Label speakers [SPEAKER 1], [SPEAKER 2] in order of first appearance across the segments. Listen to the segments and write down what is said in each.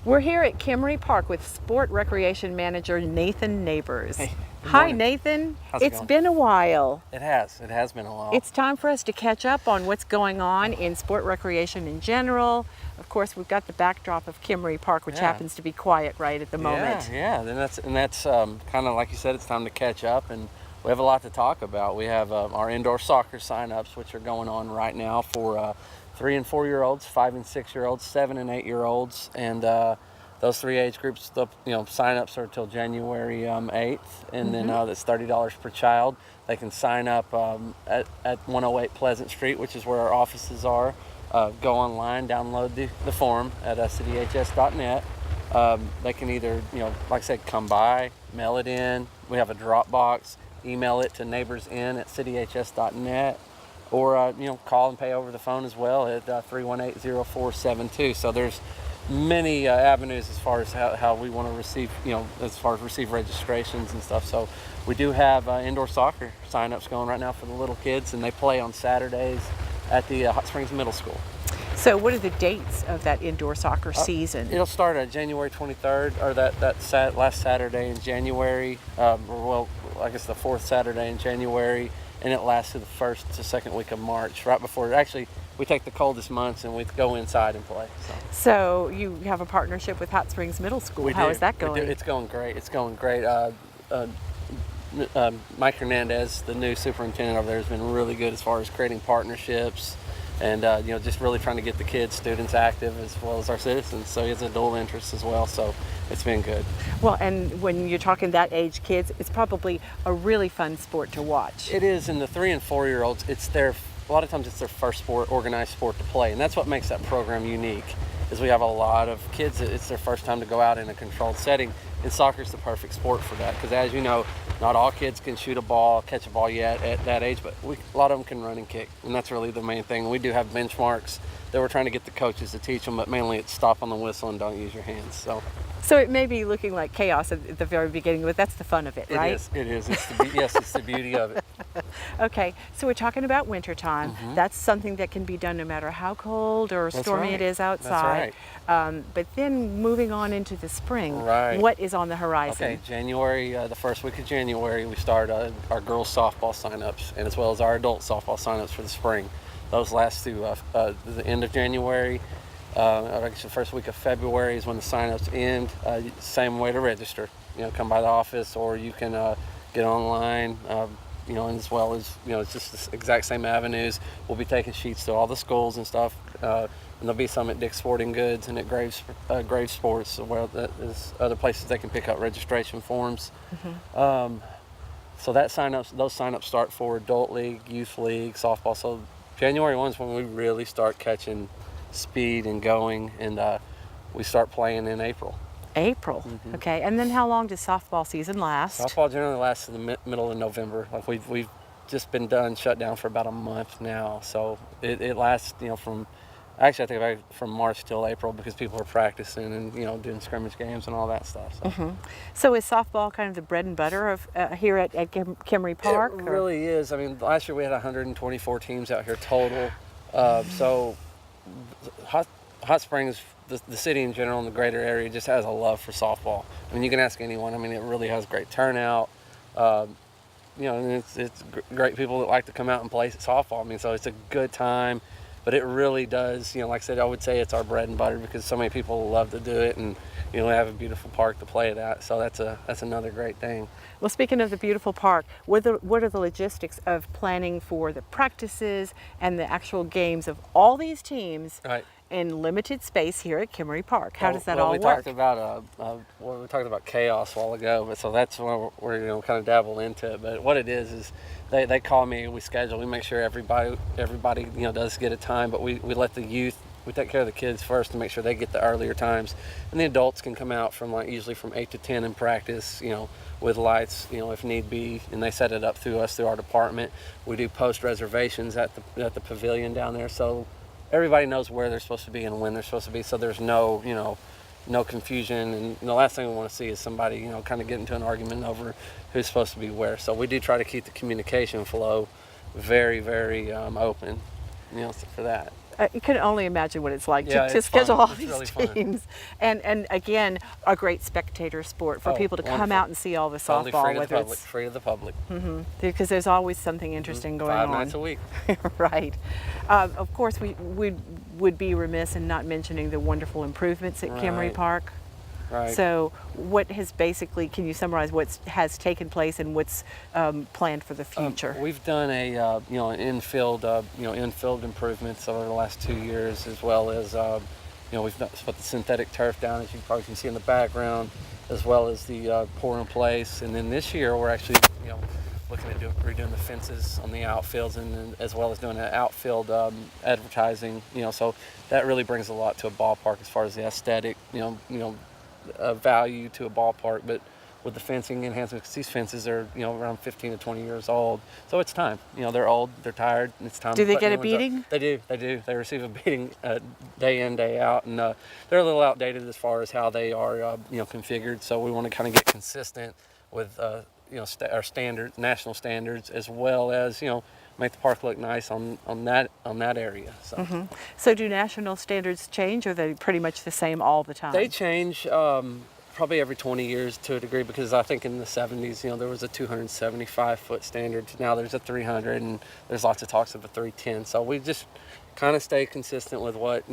[SPEAKER 1] We're here at Kimmery Park with Sport Recreation Manager Nathan Neighbors.
[SPEAKER 2] Hey, good
[SPEAKER 1] Hi,
[SPEAKER 2] morning.
[SPEAKER 1] Nathan.
[SPEAKER 2] How's it
[SPEAKER 1] It's
[SPEAKER 2] going?
[SPEAKER 1] been a while.
[SPEAKER 2] It has been a while.
[SPEAKER 1] It's time for us to catch up on what's going on in sport recreation in general. Of course, we've got the backdrop of Kimmery Park, which
[SPEAKER 2] Yeah.
[SPEAKER 1] happens to be quiet right at the moment.
[SPEAKER 2] Yeah. And that's kind of like you said. It's time to catch up, and we have a lot to talk about. We have our indoor soccer signups, which are going on right now for 3 and 4 year olds, 5 and 6 year olds, 7 and 8 year olds, and those three age groups. The signups are until January 8th, and then that's $30 per child. They can sign up at 108 Pleasant Street, which is where our offices are. Go online, download the form at cityhs.net. They can either, like I said, come by, mail it in. We have a drop box. Email it to neighborsin@cityhs.net, or call and pay over the phone as well at 318-0472. So there's many avenues as far as how we want to receive, as far as receive registrations and stuff. So we do have indoor soccer signups going right now for the little kids, and they play on Saturdays at the Hot Springs Middle School.
[SPEAKER 1] So what are the dates of that indoor soccer season?
[SPEAKER 2] It'll start at January 23rd, or that last Saturday in January, I guess the fourth Saturday in January, and it lasts through the first to second week of March, right before, actually, we take the coldest months and we go inside and play.
[SPEAKER 1] So you have a partnership with Hot Springs Middle School. How is that going?
[SPEAKER 2] It's going great. Mike Hernandez, the new superintendent over there, has been really good as far as creating partnerships and just really trying to get the kids, students active as well as our citizens. So he has a dual interest as well. So it's been good.
[SPEAKER 1] Well, and when you're talking that age kids, it's probably a really fun sport to watch.
[SPEAKER 2] It is. In the 3 and 4 year olds, a lot of times it's their first organized sport to play, and that's what makes that program unique. Is we have a lot of kids that it's their first time to go out in a controlled setting, and soccer is the perfect sport for that, because as you know, not all kids can shoot a ball, catch a ball yet at that age, but a lot of them can run and kick, and that's really the main thing. We do have benchmarks that we're trying to get the coaches to teach them, but mainly it's stop on the whistle and don't use your hands.
[SPEAKER 1] So it may be looking like chaos at the very beginning, but that's the fun of it, right?
[SPEAKER 2] It is. Yes, it's the beauty of it.
[SPEAKER 1] Okay, so we're talking about wintertime. That's something that can be done no matter how cold or stormy it is outside.
[SPEAKER 2] That's right.
[SPEAKER 1] But then moving on into the spring,
[SPEAKER 2] Right.
[SPEAKER 1] what is on the horizon?
[SPEAKER 2] Okay, January, the first week of January, we start our girls softball signups, and as well as our adult softball signups for the spring. Those last through the end of January. I guess the first week of February is when the signups end. Same way to register. Come by the office, or you can get online. And as well as it's just the exact same avenues. We'll be taking sheets to all the schools and stuff. And there'll be some at Dick's Sporting Goods and at Graves Sports. Well, there's other places they can pick up registration forms. So those signups start for adult league, youth league, softball. So January 1 is when we really start catching speed and going, and we start playing in April.
[SPEAKER 1] Okay, and then how long does softball season last?
[SPEAKER 2] Softball generally lasts to the middle of November. Like we've just been shut down for about a month now, so it lasts from from March till April, because people are practicing and doing scrimmage games and all that stuff.
[SPEAKER 1] So is softball kind of the bread and butter of here at Kimmery Park?
[SPEAKER 2] It really is. I mean, last year we had 124 teams out here total. So Hot Springs, the city in general, and the greater area just has a love for softball. I mean, you can ask anyone. I mean, it really has great turnout. And it's great people that like to come out and play softball. I mean, so it's a good time. But it really does, like I said, I would say it's our bread and butter, because so many people love to do it, and we have a beautiful park to play it at. So that's another great thing.
[SPEAKER 1] Well, speaking of the beautiful park, what are the logistics of planning for the practices and the actual games of all these teams in limited space here at Kimmery Park? How does that all work?
[SPEAKER 2] We talked about chaos a while ago, but so that's where we're kind of dabble into it. But what it is they call me, we schedule, we make sure everybody does get a time, but we let the youth. We take care of the kids first to make sure they get the earlier times, and the adults can come out from usually from 8 to 10 in practice, with lights, if need be, and they set it up through our department. We do post reservations at the pavilion down there, so everybody knows where they're supposed to be and when they're supposed to be, so there's no confusion. And the last thing we want to see is somebody kind of get into an argument over who's supposed to be where. So we do try to keep the communication flow very, very open, for that.
[SPEAKER 1] You can only imagine what it's like
[SPEAKER 2] Yeah,
[SPEAKER 1] to
[SPEAKER 2] it's
[SPEAKER 1] schedule
[SPEAKER 2] fun.
[SPEAKER 1] all
[SPEAKER 2] It's
[SPEAKER 1] these
[SPEAKER 2] really fun.
[SPEAKER 1] teams, and again, a great spectator sport for
[SPEAKER 2] Oh,
[SPEAKER 1] people to come
[SPEAKER 2] wonderful.
[SPEAKER 1] out and see all the
[SPEAKER 2] Totally
[SPEAKER 1] softball,
[SPEAKER 2] free to the
[SPEAKER 1] whether
[SPEAKER 2] public.
[SPEAKER 1] it's
[SPEAKER 2] Free to the public.
[SPEAKER 1] because there's always something interesting going
[SPEAKER 2] 5
[SPEAKER 1] on.
[SPEAKER 2] nights a week.
[SPEAKER 1] Right. Of course, we would be remiss in not mentioning the wonderful improvements at Kimmery
[SPEAKER 2] Right.
[SPEAKER 1] Park.
[SPEAKER 2] Right.
[SPEAKER 1] So, what has basically, can you summarize what has taken place and what's planned for the future?
[SPEAKER 2] We've done a an infield improvements over the last 2 years, as well as we've put the synthetic turf down, as you probably can see in the background, as well as the pour in place. And then this year we're actually looking at redoing the fences on the outfields, and then as well as doing an outfield advertising. So that really brings a lot to a ballpark as far as the aesthetic. Value to a ballpark, but with the fencing enhancements, these fences are around 15 to 20 years old, so it's time. They're old, they're tired, and it's time.
[SPEAKER 1] Do
[SPEAKER 2] to
[SPEAKER 1] they
[SPEAKER 2] put
[SPEAKER 1] get
[SPEAKER 2] new
[SPEAKER 1] a
[SPEAKER 2] ones up.
[SPEAKER 1] beating?
[SPEAKER 2] They do. They receive a beating day in, day out, and they're a little outdated as far as how they are configured. So we want to kind of get consistent with our national standards, as well as make the park look nice on that area. So.
[SPEAKER 1] So, do national standards change, or are they pretty much the same all the time?
[SPEAKER 2] They change probably every 20 years to a degree, because I think in the 70s, there was a 275-foot standard. Now there's a 300, and there's lots of talks of a 310. So we just kind of stay consistent with what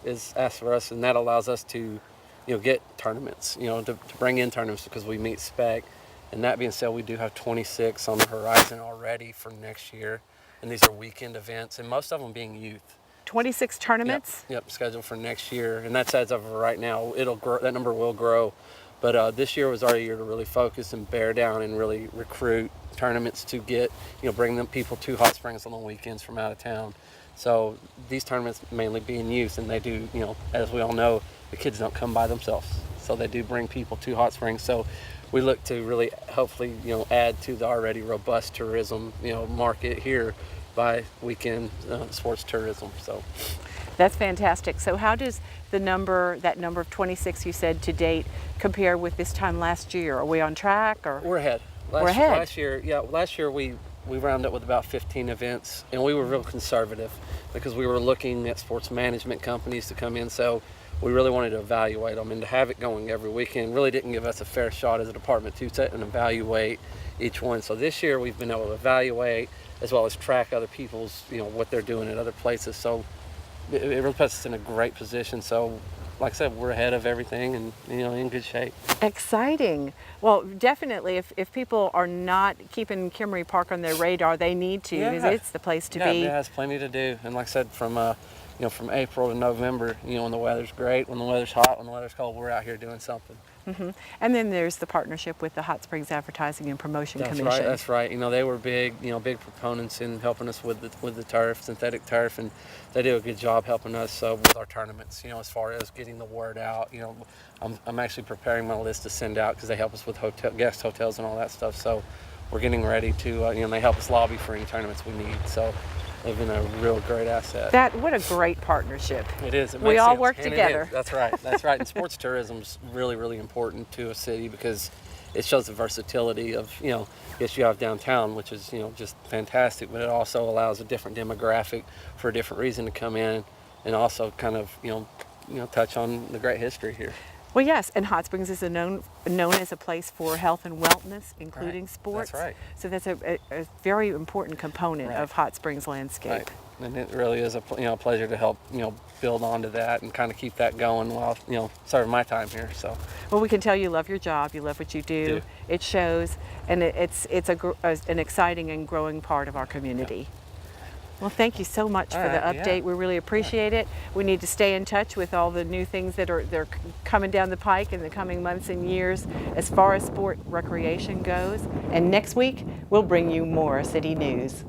[SPEAKER 2] is asked for us, and that allows us to get tournaments, to bring in tournaments, because we meet spec. And that being said, we do have 26 on the horizon already for next year, and these are weekend events, and most of them being youth.
[SPEAKER 1] 26 tournaments?
[SPEAKER 2] Yep, scheduled for next year, and that's as of right now. It'll grow. That number will grow, but this year was our year to really focus and bear down and really recruit tournaments to get bring them people to Hot Springs on the weekends from out of town. So these tournaments mainly being youth, and they do as we all know, the kids don't come by themselves, so they do bring people to Hot Springs. So we look to really hopefully add to the already robust tourism market here by weekend sports tourism. So
[SPEAKER 1] that's fantastic. So how does that number of 26 you said to date compare with this time last year? Are we on track, or
[SPEAKER 2] we're ahead?
[SPEAKER 1] We're ahead.
[SPEAKER 2] Last year we rounded up with about 15 events, and we were real conservative because we were looking at sports management companies to come in. So we really wanted to evaluate them, and to have it going every weekend really didn't give us a fair shot as a department to sit and evaluate each one. So this year we've been able to evaluate as well as track other people's, what they're doing at other places. So it really puts us in a great position. So like I said, we're ahead of everything and, in good shape.
[SPEAKER 1] Exciting. Well, definitely, if people are not keeping Kimmery Park on their radar, they need to, because it's the place to be.
[SPEAKER 2] Yeah, it has plenty to do. And like I said, from April to November, when the weather's great, when the weather's hot, when the weather's cold, we're out here doing something.
[SPEAKER 1] And then there's the partnership with the Hot Springs Advertising and Promotion Commission.
[SPEAKER 2] That's right. They were big proponents in helping us with the turf, synthetic turf, and they do a good job helping us with our tournaments. As far as getting the word out. I'm actually preparing my list to send out, because they help us with guest hotels and all that stuff. So we're getting ready to. They help us lobby for any tournaments we need. So they've been a real great asset.
[SPEAKER 1] What a great partnership.
[SPEAKER 2] It is.
[SPEAKER 1] We all work together.
[SPEAKER 2] That's right. That's right. And sports tourism is really, really important to a city, because it shows the versatility of, yes, you have downtown, which is, just fantastic, but it also allows a different demographic for a different reason to come in, and also kind of, touch on the great history here.
[SPEAKER 1] Well, yes, and Hot Springs is known as a place for health and wellness, including sports.
[SPEAKER 2] That's right.
[SPEAKER 1] So that's a very important component of Hot Springs landscape.
[SPEAKER 2] Right. And it really is a pleasure to help build onto that and kind of keep that going while serving my time here. So.
[SPEAKER 1] Well, we can tell you love your job. You love what you do. It shows, and it's an exciting and growing part of our community. Yeah. Well, thank you so much for the update. Yeah. We really appreciate it. We need to stay in touch with all the new things they're coming down the pike in the coming months and years as far as sport recreation goes. And next week, we'll bring you more city news.